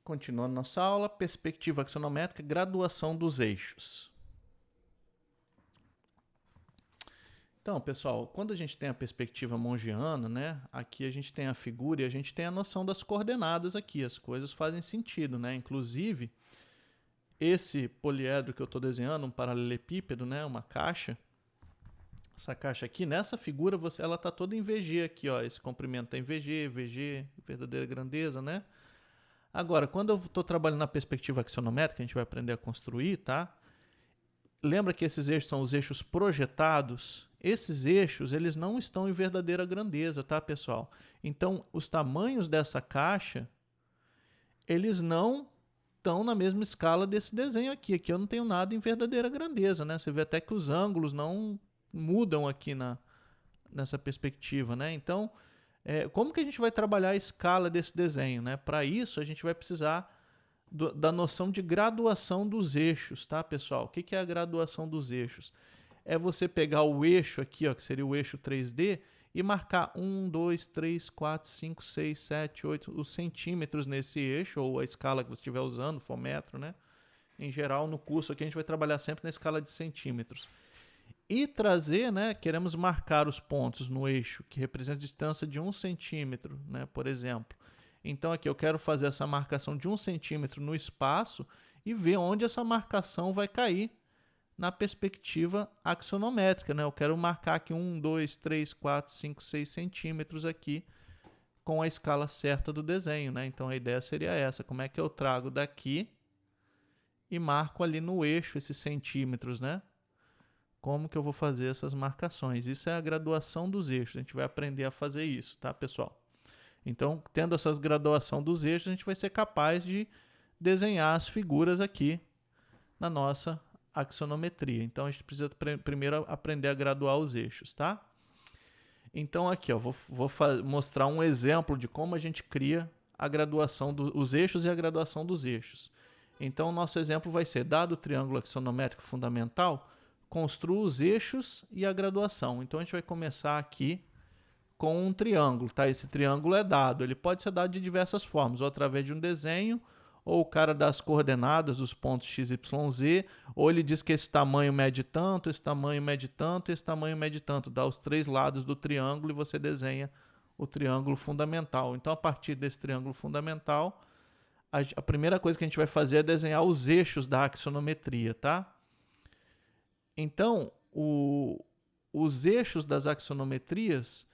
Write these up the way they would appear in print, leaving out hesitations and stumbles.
Continuando nossa aula, perspectiva axonométrica, graduação dos eixos. Então, pessoal, quando a gente tem a perspectiva mongiana, né, aqui a gente tem a figura e a gente tem a noção das coordenadas aqui, as coisas fazem sentido, né? Inclusive, esse poliedro que eu estou desenhando, um paralelepípedo, né, uma caixa, essa caixa aqui, nessa figura, ela está toda em VG aqui, ó, esse comprimento está em VG, verdadeira grandeza, né? Agora, quando eu estou trabalhando na perspectiva axonométrica, a gente vai aprender a construir, tá? Lembra que esses eixos são os eixos projetados? Esses eixos, eles não estão em verdadeira grandeza, tá, pessoal? Então, os tamanhos dessa caixa, eles não estão na mesma escala desse desenho aqui. Aqui eu não tenho nada em verdadeira grandeza, né? Você vê até que os ângulos não mudam aqui nessa perspectiva, né? Então, como que a gente vai trabalhar a escala desse desenho, né? Para isso, a gente vai precisar da noção de graduação dos eixos, tá, pessoal? O que é a graduação dos eixos? É você pegar o eixo aqui, ó, que seria o eixo 3D, e marcar 1, 2, 3, 4, 5, 6, 7, 8, os centímetros nesse eixo, ou a escala que você estiver usando, for metro, né? Em geral, no curso aqui a gente vai trabalhar sempre na escala de centímetros. E trazer, né, queremos marcar os pontos no eixo, que representa a distância de 1 centímetro, né, por exemplo. Então aqui eu quero fazer essa marcação de 1 centímetro no espaço e ver onde essa marcação vai cair na perspectiva axonométrica, né? Eu quero marcar aqui 1, 2, 3, 4, 5, 6 centímetros aqui com a escala certa do desenho, né? Então a ideia seria essa, como é que eu trago daqui e marco ali no eixo esses centímetros, né? Como que eu vou fazer essas marcações? Isso é a graduação dos eixos, a gente vai aprender a fazer isso, tá, pessoal? Então, tendo essa graduação dos eixos, a gente vai ser capaz de desenhar as figuras aqui na nossa axonometria. Então, a gente precisa primeiro aprender a graduar os eixos, tá? Então, aqui, ó, vou mostrar um exemplo de como a gente cria a graduação dos eixos e a graduação dos eixos. Então, o nosso exemplo vai ser, dado o triângulo axonométrico fundamental, construa os eixos e a graduação. Então, a gente vai começar aqui com um triângulo, tá? Esse triângulo é dado, ele pode ser dado de diversas formas, ou através de um desenho, ou o cara dá as coordenadas, os pontos x, y, z, ou ele diz que esse tamanho mede tanto, esse tamanho mede tanto, esse tamanho mede tanto, dá os três lados do triângulo e você desenha o triângulo fundamental. Então, a partir desse triângulo fundamental, a primeira coisa que a gente vai fazer é desenhar os eixos da axonometria, tá? Então, os eixos das axonometrias,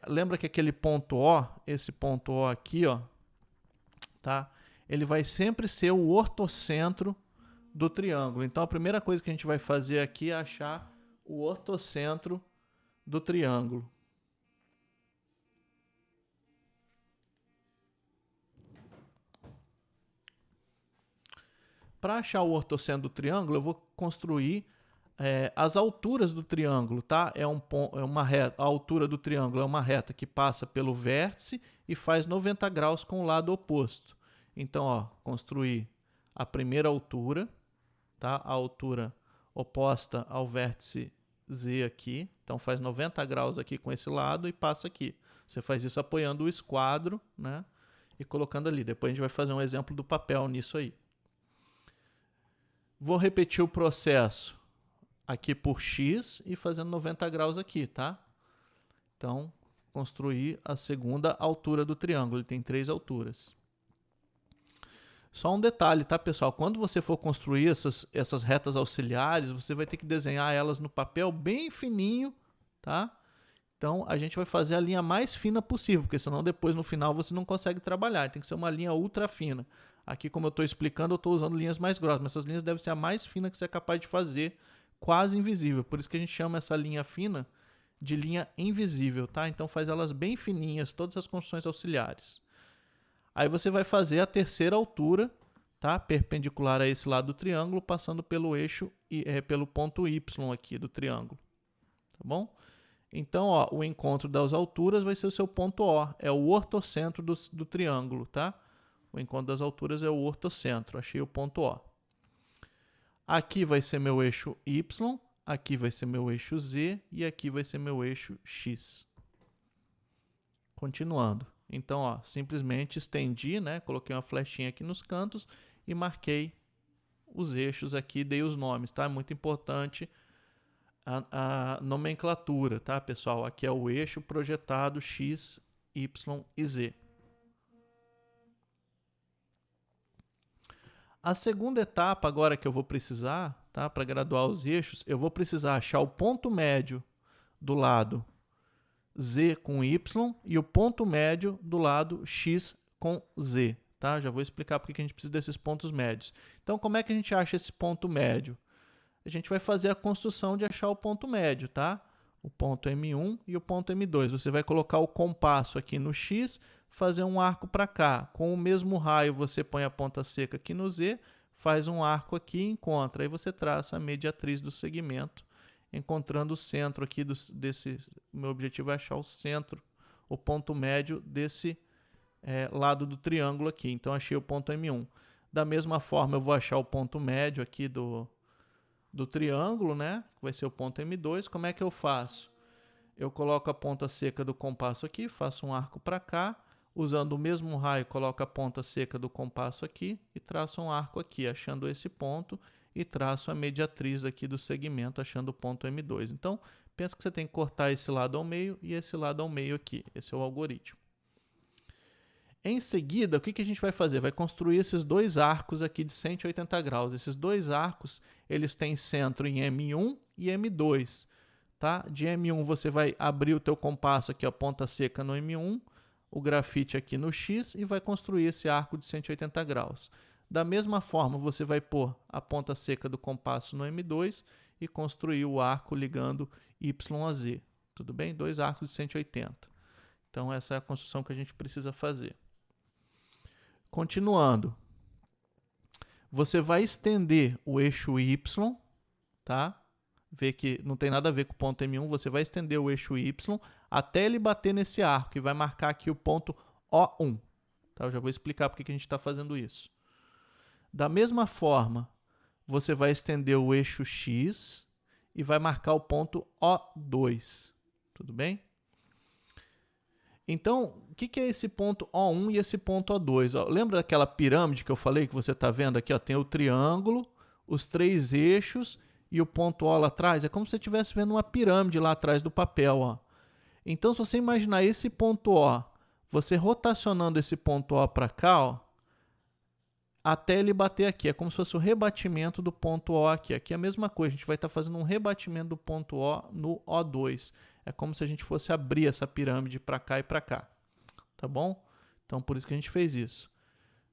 lembra que aquele ponto O, esse ponto O aqui, ó, tá? Ele vai sempre ser o ortocentro do triângulo. Então, a primeira coisa que a gente vai fazer aqui é achar o ortocentro do triângulo. Para achar o ortocentro do triângulo, eu vou construir as alturas do triângulo, tá? Uma reta, a altura do triângulo é uma reta que passa pelo vértice e faz 90 graus com o lado oposto. Então, ó, construir a primeira altura, tá? A altura oposta ao vértice Z aqui. Então, faz 90 graus aqui com esse lado e passa aqui. Você faz isso apoiando o esquadro, né? E colocando ali. Depois a gente vai fazer um exemplo do papel nisso aí. Vou repetir o processo aqui por x e fazendo 90 graus aqui, tá? Então, construir a segunda altura do triângulo. Ele tem 3 alturas. Só um detalhe, tá, pessoal? Quando você for construir essas retas auxiliares, você vai ter que desenhar elas no papel bem fininho, tá? Então, a gente vai fazer a linha mais fina possível, porque senão depois no final você não consegue trabalhar. Tem que ser uma linha ultra fina. Aqui, como eu estou explicando, eu estou usando linhas mais grossas, mas essas linhas devem ser a mais fina que você é capaz de fazer, quase invisível. Por isso que a gente chama essa linha fina de linha invisível, tá? Então, faz elas bem fininhas, todas as construções auxiliares. Aí você vai fazer a terceira altura, tá? Perpendicular a esse lado do triângulo, passando pelo eixo pelo ponto Y aqui do triângulo, tá bom? Então, ó, o encontro das alturas vai ser o seu ponto O, é o ortocentro do triângulo, tá? O encontro das alturas é o ortocentro, achei o ponto O. Aqui vai ser meu eixo Y, aqui vai ser meu eixo Z e aqui vai ser meu eixo X. Continuando. Então, ó, simplesmente estendi, né? Coloquei uma flechinha aqui nos cantos e marquei os eixos aqui, dei os nomes, tá? É muito importante a nomenclatura, tá, pessoal? Aqui é o eixo projetado X, Y e Z. A segunda etapa agora que eu vou precisar, tá, para graduar os eixos, eu vou precisar achar o ponto médio do lado Z com Y e o ponto médio do lado X com Z. Tá? Já vou explicar porque que a gente precisa desses pontos médios. Então, como é que a gente acha esse ponto médio? A gente vai fazer a construção de achar o ponto médio, tá? O ponto M1 e o ponto M2. Você vai colocar o compasso aqui no X, fazer um arco para cá. Com o mesmo raio, você põe a ponta seca aqui no Z, faz um arco aqui e encontra. Aí você traça a mediatriz do segmento, encontrando o centro aqui desse... Meu objetivo é achar o centro, o ponto médio desse lado do triângulo aqui. Então, achei o ponto M1. Da mesma forma, eu vou achar o ponto médio aqui do triângulo, né? Vai ser o ponto M2. Como é que eu faço? Eu coloco a ponta seca do compasso aqui, faço um arco para cá, usando o mesmo raio, coloco a ponta seca do compasso aqui e traço um arco aqui, achando esse ponto, e traço a mediatriz aqui do segmento, achando o ponto M2. Então, pensa que você tem que cortar esse lado ao meio e esse lado ao meio aqui. Esse é o algoritmo. Em seguida, o que a gente vai fazer? Vai construir esses dois arcos aqui de 180 graus. Esses dois arcos, eles têm centro em M1 e M2. Tá? De M1 você vai abrir o teu compasso aqui, a ponta seca no M1, o grafite aqui no X e vai construir esse arco de 180 graus. Da mesma forma, você vai pôr a ponta seca do compasso no M2 e construir o arco ligando Y a Z. Tudo bem? Dois arcos de 180. Então, essa é a construção que a gente precisa fazer. Continuando, você vai estender o eixo Y, tá? Vê que não tem nada a ver com o ponto M1, você vai estender o eixo Y até ele bater nesse arco e vai marcar aqui o ponto O1. Tá? Eu já vou explicar porque que a gente está fazendo isso. Da mesma forma, você vai estender o eixo X e vai marcar o ponto O2. Tudo bem? Então, o que é esse ponto O1 e esse ponto O2? Ó, lembra daquela pirâmide que eu falei que você está vendo aqui? Ó, tem o triângulo, os três eixos e o ponto O lá atrás. É como se você estivesse vendo uma pirâmide lá atrás do papel. Ó. Então, se você imaginar esse ponto O, você rotacionando esse ponto O para cá, ó, até ele bater aqui. É como se fosse o rebatimento do ponto O aqui. Aqui é a mesma coisa, a gente vai estar fazendo um rebatimento do ponto O no O2. É como se a gente fosse abrir essa pirâmide para cá e para cá. Tá bom? Então, por isso que a gente fez isso.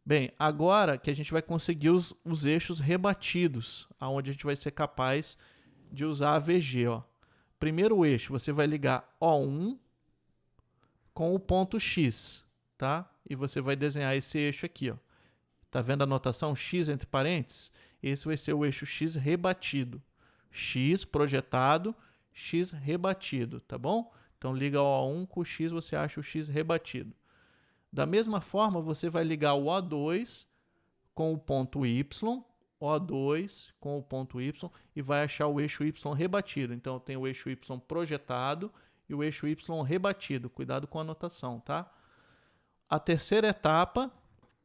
Bem, agora que a gente vai conseguir os eixos rebatidos, aonde a gente vai ser capaz de usar a VG. Ó. Primeiro eixo, você vai ligar O1 com o ponto X. Tá? E você vai desenhar esse eixo aqui. Ó. Tá vendo a notação? X entre parênteses? Esse vai ser o eixo X rebatido. X projetado, X rebatido, tá bom? Então, liga o O1 com o X, você acha o X rebatido. Da mesma forma, você vai ligar o O2 com o ponto Y, O2 com o ponto Y, e vai achar o eixo Y rebatido. Então, eu tenho o eixo Y projetado e o eixo Y rebatido. Cuidado com a anotação, tá? A terceira etapa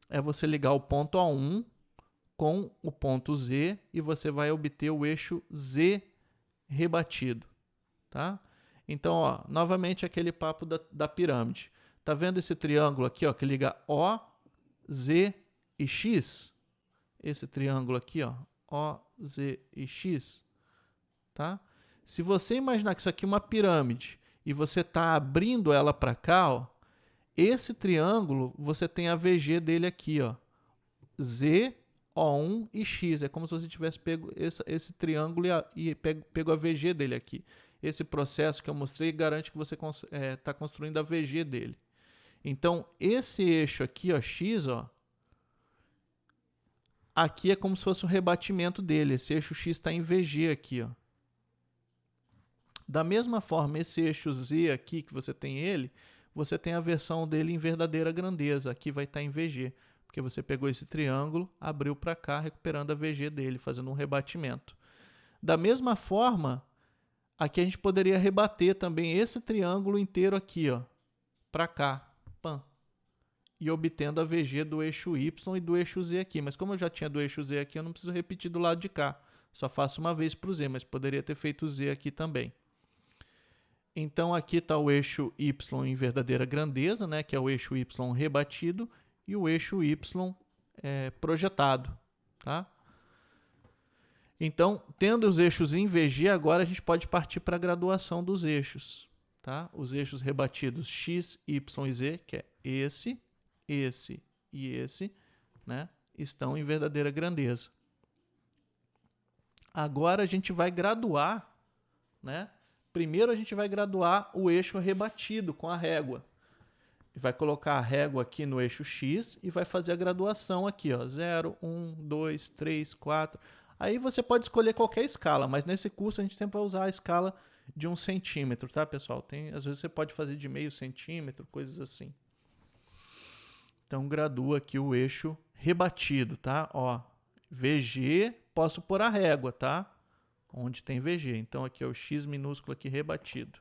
é você ligar o ponto O1 com o ponto Z e você vai obter o eixo Z rebatido. Tá? Então, ó, novamente aquele papo da pirâmide. Tá vendo esse triângulo aqui, ó, que liga O, Z e X? Esse triângulo aqui, ó, O, Z e X. Tá? Se você imaginar que isso aqui é uma pirâmide e você está abrindo ela para cá, ó, esse triângulo, você tem a VG dele aqui, ó, Z, O1 e X. É como se você tivesse pego esse triângulo e pego a VG dele aqui. Esse processo que eu mostrei garante que você está construindo a VG dele. Então, esse eixo aqui, ó, X, ó, aqui é como se fosse o rebatimento dele. Esse eixo X está em VG aqui. Ó. Da mesma forma, esse eixo Z aqui, que você tem ele, você tem a versão dele em verdadeira grandeza. Aqui vai estar em VG, porque você pegou esse triângulo, abriu para cá, recuperando a VG dele, fazendo um rebatimento. Da mesma forma, aqui a gente poderia rebater também esse triângulo inteiro aqui, ó, para cá. Pam. e obtendo a VG do eixo Y e do eixo Z aqui. Mas como eu já tinha do eixo Z aqui, eu não preciso repetir do lado de cá. Só faço uma vez para o Z, mas poderia ter feito o Z aqui também. Então aqui está o eixo Y em verdadeira grandeza, né, que é o eixo Y rebatido, e o eixo Y projetado. Tá? Então, tendo os eixos em VG, agora a gente pode partir para a graduação dos eixos. Tá? Os eixos rebatidos X, Y e Z, que é esse e esse, né, estão em verdadeira grandeza. Agora a gente vai graduar, né? Primeiro a gente vai graduar o eixo rebatido com a régua. Vai colocar a régua aqui no eixo X e vai fazer a graduação aqui, ó, 0, 1, 2, 3, 4. Aí você pode escolher qualquer escala, mas nesse curso a gente sempre vai usar a escala de 1 centímetro, tá, pessoal? Às vezes você pode fazer de meio centímetro, coisas assim. Então, gradua aqui o eixo rebatido, tá? Ó, VG, posso pôr a régua, tá? Onde tem VG. Então, aqui é o X minúsculo aqui rebatido.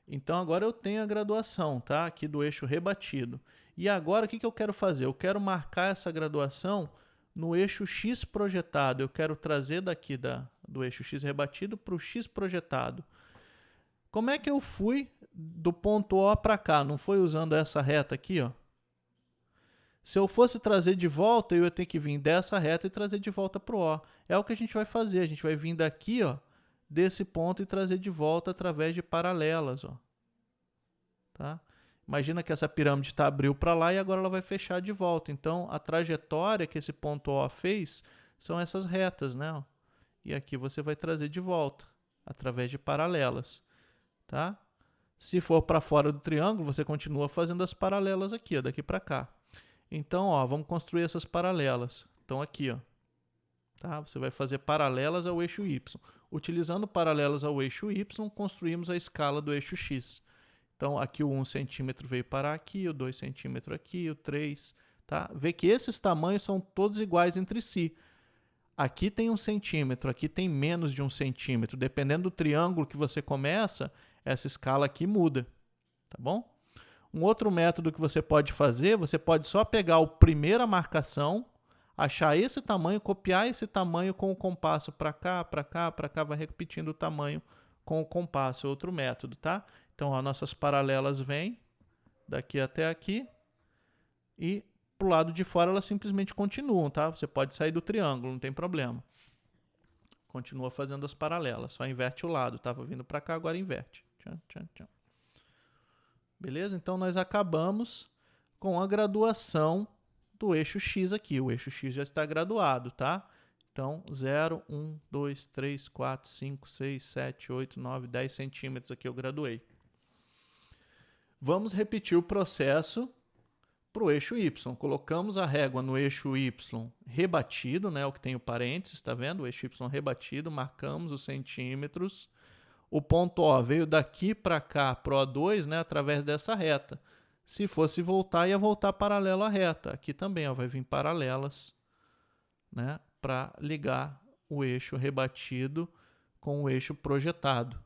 Então, agora eu tenho a graduação, tá? Aqui do eixo rebatido. E agora, o que eu quero fazer? Eu quero marcar essa graduação no eixo X projetado. Eu quero trazer daqui do eixo X rebatido para o X projetado. Como é que eu fui do ponto O para cá? Não foi usando essa reta aqui, ó? Se eu fosse trazer de volta, eu ia ter que vir dessa reta e trazer de volta para o O. É o que a gente vai fazer. A gente vai vir daqui, ó, desse ponto e trazer de volta através de paralelas, ó. Tá? Imagina que essa pirâmide abriu para lá e agora ela vai fechar de volta. Então, a trajetória que esse ponto O fez são essas retas, né? E aqui você vai trazer de volta através de paralelas. Tá? Se for para fora do triângulo, você continua fazendo as paralelas aqui, ó, daqui para cá. Então, ó, vamos construir essas paralelas. Então, aqui, ó, tá? Você vai fazer paralelas ao eixo Y. Utilizando paralelas ao eixo Y, construímos a escala do eixo X. Então, aqui o 1 centímetro veio parar aqui, o 2 centímetros aqui, o 3. Tá? Vê que esses tamanhos são todos iguais entre si. Aqui tem 1 centímetro, aqui tem menos de 1 centímetro. Dependendo do triângulo que você começa, essa escala aqui muda. Tá bom? Um outro método que você pode fazer, você pode só pegar a primeira marcação, achar esse tamanho, copiar esse tamanho com o compasso para cá, para cá, para cá, vai repetindo o tamanho com o compasso, é outro método, tá? Então, as nossas paralelas vêm daqui até aqui e para o lado de fora elas simplesmente continuam, tá? Você pode sair do triângulo, não tem problema. Continua fazendo as paralelas, só inverte o lado, estava vindo para cá, agora inverte. Tchan, tchan, tchan. Beleza? Então, nós acabamos com a graduação do eixo X aqui. O eixo X já está graduado, tá? Então, 0, 1, 2, 3, 4, 5, 6, 7, 8, 9, 10 centímetros aqui eu graduei. Vamos repetir o processo para o eixo Y. Colocamos a régua no eixo Y rebatido, né? O que tem o parênteses, está vendo? O eixo Y rebatido, marcamos os centímetros. O ponto O veio daqui para cá, para o O2, né, através dessa reta. Se fosse voltar, ia voltar paralelo à reta. Aqui também ó, vai vir paralelas, né, para ligar o eixo rebatido com o eixo projetado.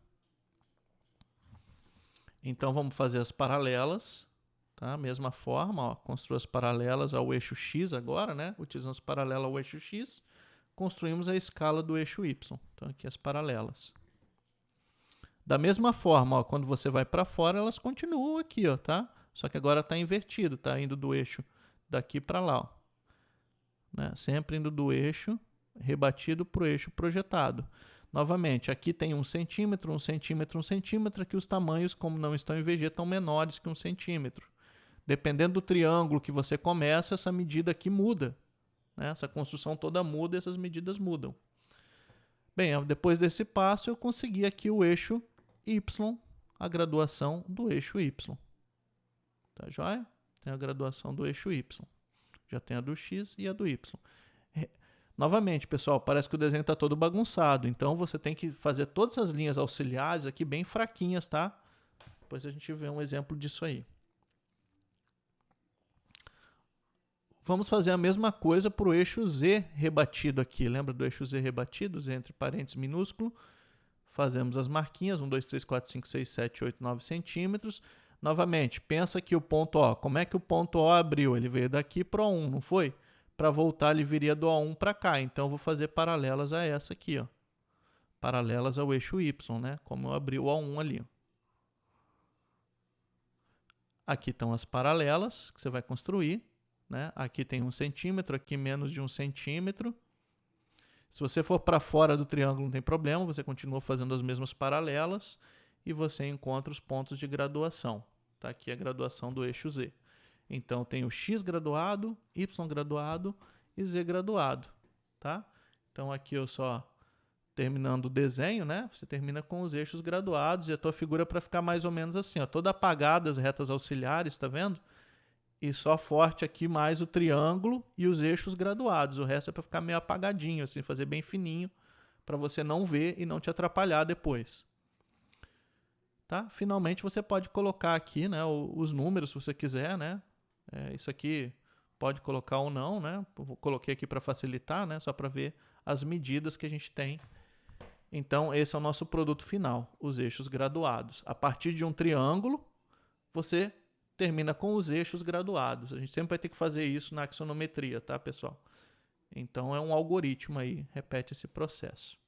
Então, vamos fazer as paralelas. Tá? Mesma forma, ó, construa as paralelas ao eixo X agora, né? Utilizando as paralelas ao eixo X, construímos a escala do eixo Y. Então, aqui as paralelas. Da mesma forma, ó, quando você vai para fora, elas continuam aqui, ó, tá? Só que agora está invertido, tá indo do eixo daqui para lá, ó, né? Sempre indo do eixo rebatido para o eixo projetado. Novamente, aqui tem 1 centímetro, 1 centímetro, 1 centímetro. Aqui os tamanhos, como não estão em VG, estão menores que 1 centímetro. Dependendo do triângulo que você começa, essa medida aqui muda, né? Essa construção toda muda e essas medidas mudam. Bem, depois desse passo, eu consegui aqui o eixo Y, a graduação do eixo Y. Tá joia? Tem a graduação do eixo Y. Já tem a do X e a do Y. Novamente, pessoal, parece que o desenho está todo bagunçado. Então, você tem que fazer todas as linhas auxiliares aqui bem fraquinhas, tá? Depois a gente vê um exemplo disso aí. Vamos fazer a mesma coisa para o eixo Z rebatido aqui. Lembra do eixo Z rebatido? Z entre parênteses minúsculo. Fazemos as marquinhas, 1, 2, 3, 4, 5, 6, 7, 8, 9 centímetros. Novamente, pensa que o ponto O, como é que o ponto O abriu? Ele veio daqui para o O1, não foi? Para voltar, ele viria do O1 para cá. Então, eu vou fazer paralelas a essa aqui, ó. Paralelas ao eixo Y, né? Como eu abri o O1 ali. Ó. Aqui estão as paralelas que você vai construir. Né? Aqui tem 1 centímetro, aqui menos de 1 centímetro. Se você for para fora do triângulo, não tem problema, você continua fazendo as mesmas paralelas e você encontra os pontos de graduação. Tá? Aqui é a graduação do eixo Z. Então, tem o X graduado, Y graduado e Z graduado. Tá? Então, aqui eu só terminando o desenho, né? Você termina com os eixos graduados e a tua figura para ficar mais ou menos assim, ó, toda apagada as retas auxiliares, tá vendo? E só forte aqui mais o triângulo e os eixos graduados. O resto é para ficar meio apagadinho, assim, fazer bem fininho, para você não ver e não te atrapalhar depois. Tá? Finalmente você pode colocar aqui, né, os números se você quiser, né? Isso aqui pode colocar ou não, né? Eu coloquei aqui para facilitar, né? Só para ver as medidas que a gente tem. Então, esse é o nosso produto final, os eixos graduados. A partir de um triângulo, você termina com os eixos graduados. A gente sempre vai ter que fazer isso na axonometria, tá, pessoal? Então, é um algoritmo aí, repete esse processo.